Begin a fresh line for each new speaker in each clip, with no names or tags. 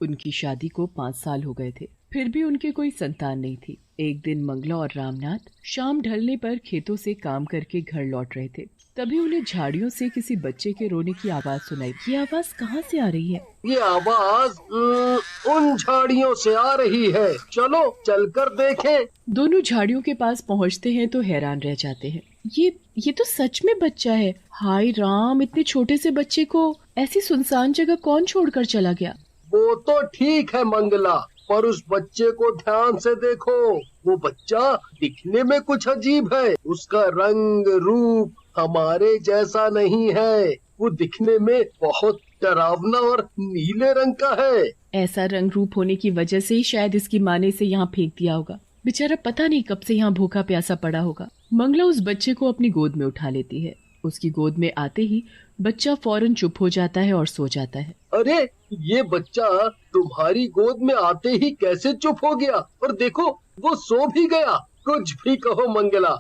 उनकी शादी को 5 साल हो गए थे, फिर भी उनके कोई संतान नहीं थी। एक दिन मंगला और रामनाथ शाम ढलने पर खेतों से काम करके घर लौट रहे थे। तभी उन्हें झाड़ियों से किसी बच्चे के रोने की आवाज सुनाई। ये आवाज कहाँ से आ रही है?
ये आवाज उन झाड़ियों से आ रही है, चलो चलकर देखें।
दोनों झाड़ियों के पास पहुँचते हैं तो हैरान रह जाते हैं। ये तो सच में बच्चा है। हाय राम, इतने छोटे से बच्चे को ऐसी सुनसान जगह कौन छोड़कर चला गया?
वो तो ठीक है मंगला, पर उस बच्चे को ध्यान से देखो। वो बच्चा दिखने में कुछ अजीब है। उसका रंग रूप हमारे जैसा नहीं है। वो दिखने में बहुत डरावना और नीले रंग का है।
ऐसा रंग रूप होने की वजह से ही शायद इसकी माँ ने इसे यहाँ फेंक दिया होगा। बेचारा पता नहीं कब से यहाँ भूखा प्यासा पड़ा होगा। मंगला उस बच्चे को अपनी गोद में उठा लेती है। उसकी गोद में आते ही बच्चा फौरन चुप हो जाता है और सो जाता है।
अरे, ये बच्चा तुम्हारी गोद में आते ही कैसे चुप हो गया? और देखो, वो सो भी गया। कुछ भी कहो मंगला,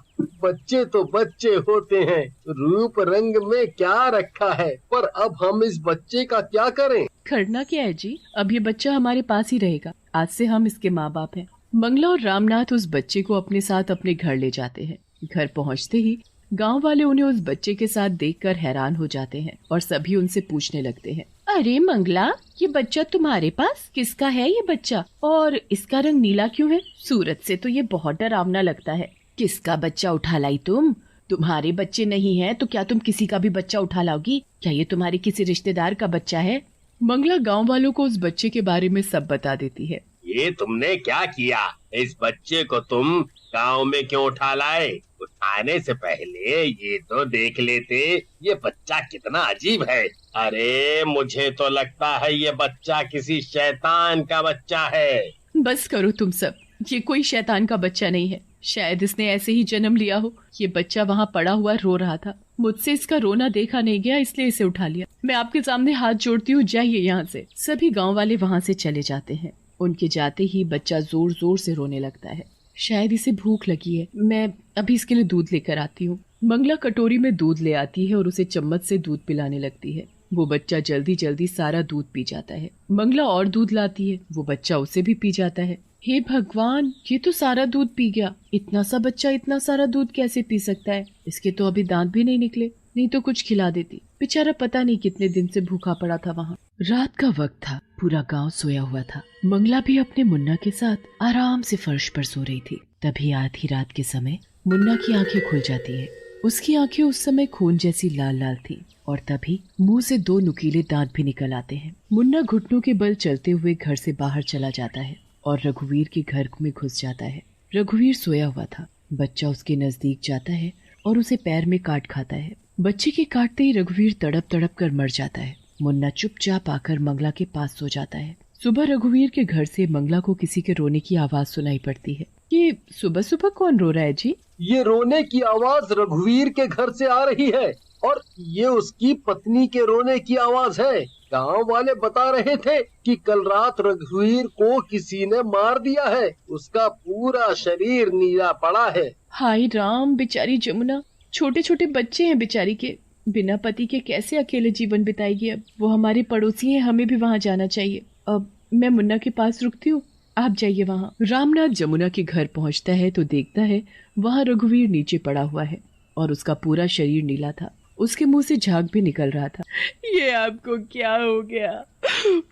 बच्चे तो बच्चे होते हैं। रूप रंग में क्या रखा है? पर अब हम इस बच्चे का क्या करें?
करना क्या है जी, अब ये बच्चा हमारे पास ही रहेगा। आज से हम इसके माँ बाप हैं। मंगला और रामनाथ उस बच्चे को अपने साथ अपने घर ले जाते हैं। घर पहुँचते ही गांव वाले उन्हें उस बच्चे के साथ देखकर हैरान हो जाते हैं और सभी उनसे पूछने लगते हैं, अरे मंगला, ये बच्चा तुम्हारे पास? किसका है ये बच्चा? और इसका रंग नीला क्यों है? सूरत से तो ये बहुत डरावना लगता है। किसका बच्चा उठा लाई तुम? तुम्हारे बच्चे नहीं है तो क्या तुम किसी का भी बच्चा उठा लाओगी? क्या ये तुम्हारे किसी रिश्तेदार का बच्चा है? मंगला गाँव वालों को उस बच्चे के बारे में सब बता देती है।
ये तुमने क्या किया? इस बच्चे को तुम गांव में क्यों उठा लाए? उठाने से पहले ये तो देख लेते ये बच्चा कितना अजीब है। अरे, मुझे तो लगता है ये बच्चा किसी शैतान का बच्चा है।
बस करो तुम सब, ये कोई शैतान का बच्चा नहीं है। शायद इसने ऐसे ही जन्म लिया हो। ये बच्चा वहाँ पड़ा हुआ रो रहा था। मुझसे इसका रोना देखा नहीं गया, इसलिए इसे उठा लिया। मैं आपके सामने हाथ जोड़ती हूँ, जाइए यहाँ से। सभी गाँव वाले वहाँ से चले जाते हैं। उनके जाते ही बच्चा जोर जोर से रोने लगता है। शायद इसे भूख लगी है, मैं अभी इसके लिए दूध लेकर आती हूँ। मंगला कटोरी में दूध ले आती है और उसे चम्मच से दूध पिलाने लगती है। वो बच्चा जल्दी जल्दी सारा दूध पी जाता है। मंगला और दूध लाती है, वो बच्चा उसे भी पी जाता है। हे भगवान, ये तो सारा दूध पी गया। इतना सा बच्चा इतना सारा दूध कैसे पी सकता है? इसके तो अभी दांत भी नहीं निकले, नहीं तो कुछ खिला देती। बेचारा पता नहीं कितने दिन से भूखा पड़ा था वहाँ। रात का वक्त था, पूरा गांव सोया हुआ था। मंगला भी अपने मुन्ना के साथ आराम से फर्श पर सो रही थी। तभी आधी रात के समय मुन्ना की आंखें खुल जाती है। उसकी आंखें उस समय खून जैसी लाल लाल थी और तभी मुंह से 2 नुकीले दांत भी निकल आते हैं। मुन्ना घुटनों के बल चलते हुए घर से बाहर चला जाता है और रघुवीर के घर में घुस जाता है। रघुवीर सोया हुआ था। बच्चा उसके नजदीक जाता है और उसे पैर में काट खाता है। बच्चे के काटते ही रघुवीर तड़प तड़प कर मर जाता है। मुन्ना चुपचाप आकर मंगला के पास सो जाता है। सुबह रघुवीर के घर से मंगला को किसी के रोने की आवाज सुनाई पड़ती है। ये सुबह सुबह कौन रो रहा है जी?
ये रोने की आवाज रघुवीर के घर से आ रही है और ये उसकी पत्नी के रोने की आवाज है। गांव वाले बता रहे थे कि कल रात रघुवीर को किसी ने मार दिया है। उसका पूरा शरीर नीला पड़ा है।
हाय राम, बेचारी जमुना, छोटे छोटे बच्चे हैं बेचारी के। बिना पति के कैसे अकेले जीवन बिताएगी? अब वो हमारे पड़ोसी हैं, हमें भी वहाँ जाना चाहिए। अब मैं मुन्ना के पास रुकती हूँ, आप जाइए वहाँ। रामनाथ जमुना के घर पहुँचता है तो देखता है वहाँ रघुवीर नीचे पड़ा हुआ है और उसका पूरा शरीर नीला था। उसके मुंह से झाग भी निकल रहा था। ये आपको क्या हो गया?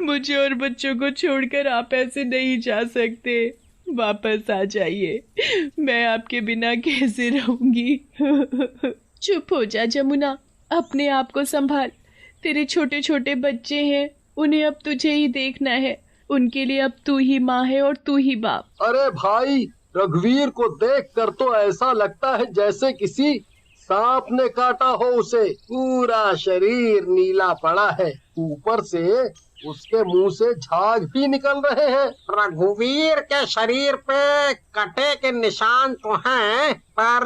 मुझे और बच्चों को छोड़कर आप ऐसे नहीं जा सकते। वापस आ जाइए, मैं आपके बिना कैसे रहूंगी? चुप हो जा जमुना, अपने आप को संभाल। तेरे छोटे छोटे बच्चे हैं, उन्हें अब तुझे ही देखना है। उनके लिए अब तू ही माँ है और तू ही बाप।
अरे भाई, रघुवीर को देखकर तो ऐसा लगता है जैसे किसी सांप ने काटा हो उसे। पूरा शरीर नीला पड़ा है, ऊपर से उसके मुंह से झाग भी निकल रहे हैं।
रघुवीर के शरीर पे कटे के निशान तो हैं, पर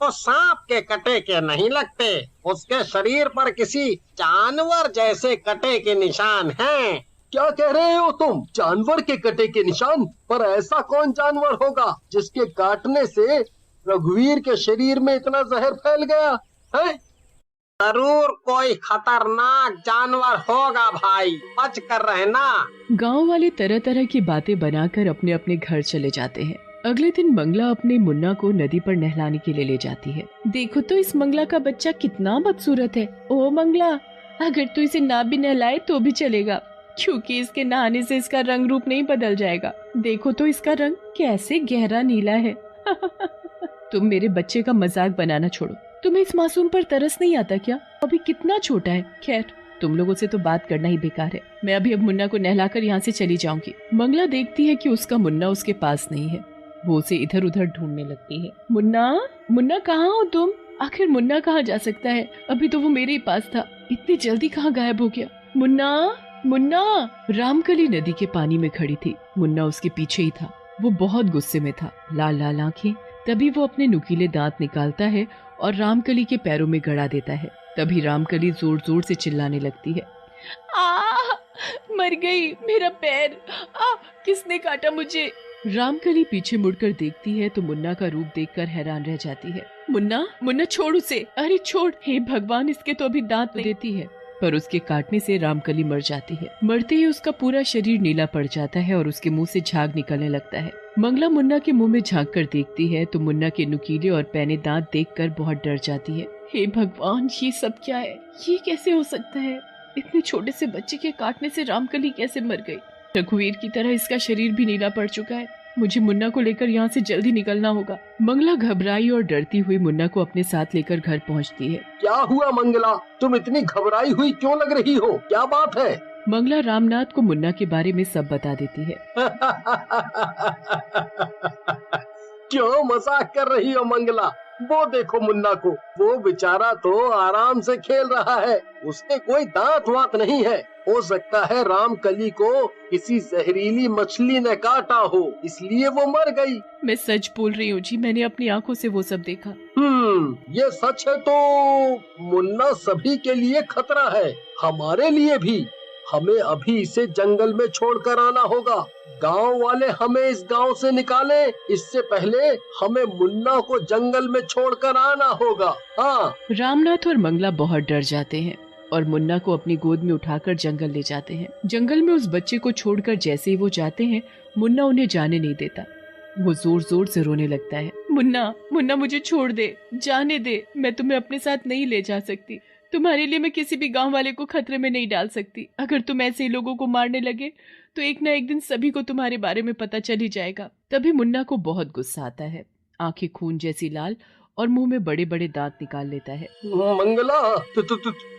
वो सांप के कटे के नहीं लगते। उसके शरीर पर किसी जानवर जैसे कटे के निशान हैं।
क्या कह रहे हो तुम? जानवर के कटे के निशान? पर ऐसा कौन जानवर होगा जिसके काटने से रघुवीर के शरीर में इतना जहर फैल गया है?
जरूर कोई खतरनाक जानवर होगा भाई, बच कर रहना।
गांव वाले तरह तरह की बातें बनाकर अपने अपने घर चले जाते हैं। अगले दिन मंगला अपने मुन्ना को नदी पर नहलाने के लिए ले जाती है। देखो तो इस मंगला का बच्चा कितना बदसूरत है। ओ मंगला, अगर तू इसे ना भी नहलाए तो भी चलेगा, क्योंकि इसके नहाने से इसका रंग रूप नहीं बदल जाएगा। देखो तो इसका रंग कैसे गहरा नीला है। तुम मेरे बच्चे का मजाक बनाना छोड़ो। तुम्हें इस मासूम पर तरस नहीं आता क्या? अभी कितना छोटा है। खैर, तुम लोगों से तो बात करना ही बेकार है। मैं अभी अब मुन्ना को नहलाकर यहाँ से चली जाऊंगी। मंगला देखती है कि उसका मुन्ना उसके पास नहीं है। वो उसे इधर उधर ढूंढने लगती है। मुन्ना, मुन्ना कहाँ हो तुम? आखिर मुन्ना कहाँ जा सकता है? अभी तो वो मेरे ही पास था, इतनी जल्दी कहाँ गायब हो गया? मुन्ना, मुन्ना। रामकली नदी के पानी में खड़ी थी। मुन्ना उसके पीछे ही था। वो बहुत गुस्से में था, लाल लाल आंखें। तभी वो अपने नुकीले दांत निकालता है और रामकली के पैरों में गड़ा देता है। तभी रामकली जोर जोर से चिल्लाने लगती है। मर गई, मेरा पैर, किसने काटा मुझे? रामकली पीछे मुड़कर देखती है तो मुन्ना का रूप देखकर हैरान रह जाती है। मुन्ना, मुन्ना छोड़ उसे। अरे छोड़, हे भगवान, इसके तो अभी दांत देती है। पर उसके काटने से रामकली मर जाती है। मरते ही उसका पूरा शरीर नीला पड़ जाता है और उसके मुंह से झाग निकलने लगता है। मंगला मुन्ना के मुंह में झांक कर देखती है तो मुन्ना के नुकीले और पैने दांत देखकर बहुत डर जाती है। हे भगवान, ये सब क्या है? ये कैसे हो सकता है? इतने छोटे से बच्चे के काटने से रामकली कैसे मर गई? रघुवीर की तरह इसका शरीर भी नीला पड़ चुका है। मुझे मुन्ना को लेकर यहाँ से जल्दी निकलना होगा। मंगला घबराई और डरती हुई मुन्ना को अपने साथ लेकर घर पहुँचती है।
क्या हुआ मंगला, तुम इतनी घबराई हुई क्यों लग रही हो? क्या बात है?
मंगला रामनाथ को मुन्ना के बारे में सब बता देती है।
क्यों मजाक कर रही हो मंगला? वो देखो मुन्ना को, वो बेचारा तो आराम से खेल रहा है। उसके कोई दांत वात नहीं है। हो सकता है रामकली को किसी जहरीली मछली ने काटा हो, इसलिए वो मर गई।
मैं सच बोल रही हूँ जी, मैंने अपनी आंखों से वो सब देखा।
ये सच है तो मुन्ना सभी के लिए खतरा है, हमारे लिए भी। हमें अभी इसे जंगल में छोड़कर आना होगा। गांव वाले हमें इस गांव से निकाले, इससे पहले हमें मुन्ना को जंगल में छोड़कर आना होगा। हाँ।
रामनाथ और मंगला बहुत डर जाते हैं और मुन्ना को अपनी गोद में उठाकर जंगल ले जाते हैं। जंगल में उस बच्चे को छोड़कर जैसे ही वो जाते हैं, मुन्ना उन्हें जाने नहीं देता। वो जोर जोर से रोने लगता है। मुन्ना, मुन्ना मुझे छोड़ दे, जाने दे। मैं तुम्हें अपने साथ नहीं ले जा सकती। तुम्हारे लिए मैं किसी भी गांव वाले को खतरे में नहीं डाल सकती। अगर तुम ऐसे ही लोगों को मारने लगे तो एक ना एक दिन सभी को तुम्हारे बारे में पता चल ही जाएगा। तभी मुन्ना को बहुत गुस्सा आता है। आंखें खून जैसी लाल और मुंह में बड़े बड़े दांत निकाल लेता है।
मंगला,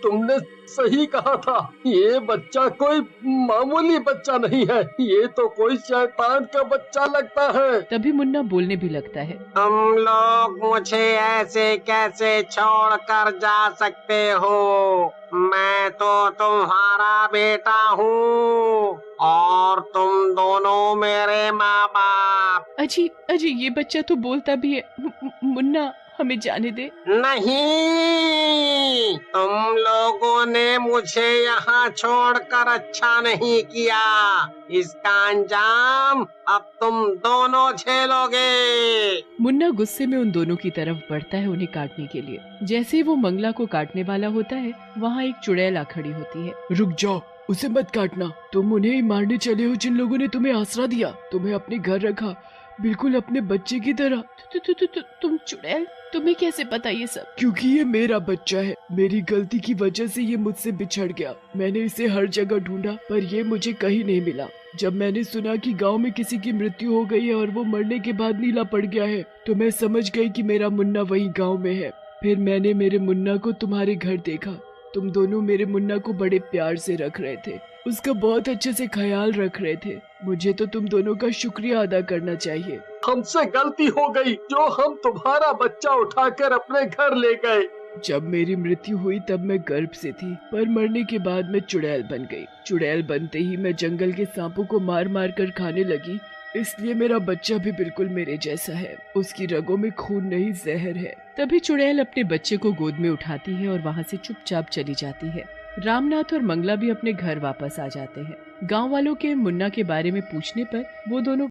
तुमने सही कहा था। ये बच्चा कोई मामूली बच्चा नहीं है, ये तो कोई शैतान का बच्चा लगता है।
तभी मुन्ना बोलने भी लगता है।
तुम लोग मुझे ऐसे कैसे छोड़ कर जा सकते हो? मैं तो तुम्हारा बेटा हूँ और तुम दोनों मेरे माँ बाप।
अजी, अजी, ये बच्चा तो बोलता भी है। मुन्ना, हमें जाने दे।
नहीं, तुम लोगों ने मुझे यहाँ छोड़कर अच्छा नहीं किया। इसका अंजाम अब तुम दोनों झेलोगे।
मुन्ना गुस्से में उन दोनों की तरफ बढ़ता है उन्हें काटने के लिए। जैसे ही वो मंगला को काटने वाला होता है, वहाँ एक चुड़ैल आ खड़ी होती है।
रुक जाओ, उसे मत काटना। तुम उन्हें ही मारने चले हो जिन लोगों ने तुम्हें आसरा दिया, तुम्हें अपने घर रखा, बिल्कुल अपने बच्चे की तरह।
तुम चुड़ैल, तुम्हें कैसे पता ये सब?
क्योंकि ये मेरा बच्चा है। मेरी गलती की वजह से ये मुझसे बिछड़ गया। मैंने इसे हर जगह ढूंढा पर ये मुझे कहीं नहीं मिला। जब मैंने सुना कि गांव में किसी की मृत्यु हो गई है और वो मरने के बाद नीला पड़ गया है, तो मैं समझ गई कि मेरा मुन्ना वही गाँव में है। फिर मैंने मेरे मुन्ना को तुम्हारे घर देखा। तुम दोनों मेरे मुन्ना को बड़े प्यार से रख रहे थे, उसका बहुत अच्छे से ख्याल रख रहे थे। मुझे तो तुम दोनों का शुक्रिया अदा करना चाहिए।
हमसे गलती हो गई जो हम तुम्हारा बच्चा उठाकर अपने घर ले गए।
जब मेरी मृत्यु हुई तब मैं गर्भ से थी, पर मरने के बाद मैं चुड़ैल बन गई। चुड़ैल बनते ही मैं जंगल के सांपों को मार मार कर खाने लगी, इसलिए मेरा बच्चा भी बिल्कुल मेरे जैसा है। उसकी रगों में खून नहीं, जहर है।
तभी चुड़ैल अपने बच्चे को गोद में उठाती है और वहाँ से चुपचाप चली जाती है। रामनाथ और मंगला भी अपने घर वापस आ जाते हैं। गांव वालों के मुन्ना के बारे में पूछने पर वो दोनों